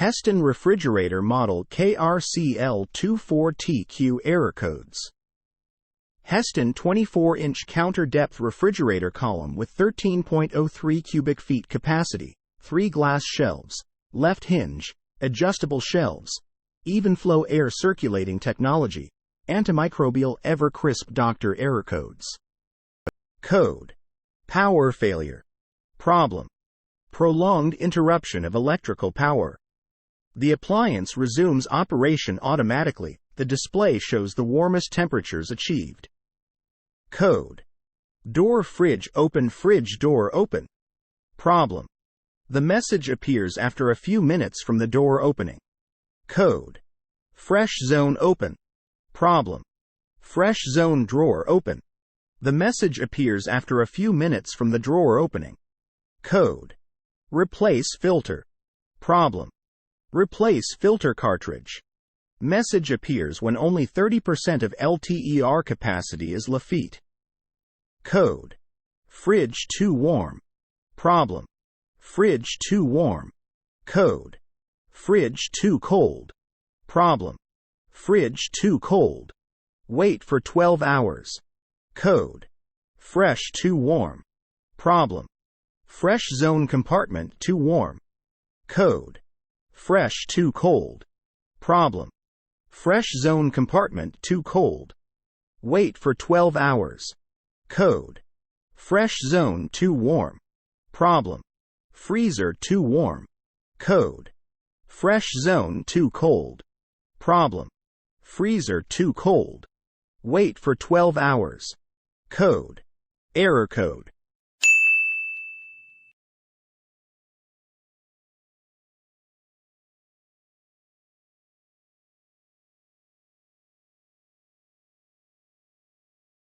Hestan refrigerator model KRCL24TQ error codes. Hestan 24-inch counter-depth refrigerator column with 13.03 cubic feet capacity, 3 glass shelves, left hinge, adjustable shelves, even flow air circulating technology, antimicrobial ever-crisp doctor error codes. Code: power failure. Problem: prolonged interruption of electrical power. The appliance resumes operation automatically. The display shows the warmest temperatures achieved. Code: door fridge open, fridge door open. Problem: the message appears after a few minutes from the door opening. Code: fresh zone open. Problem: fresh zone drawer open. The message appears after a few minutes from the drawer opening. Code: replace filter. Problem: replace filter cartridge. Message appears when only 30% of LTER capacity is left. Code: fridge too warm. Problem: fridge too warm. Code: fridge too cold. Problem: fridge too cold. Wait for 12 hours. Code: fresh too warm. Problem: fresh zone compartment too warm. Code: fresh too cold. Problem: fresh zone compartment too cold. Wait for 12 hours. Code: fresh zone too warm. Problem: freezer too warm. Code: fresh zone too cold. Problem: freezer too cold. Wait for 12 hours. Code: error code.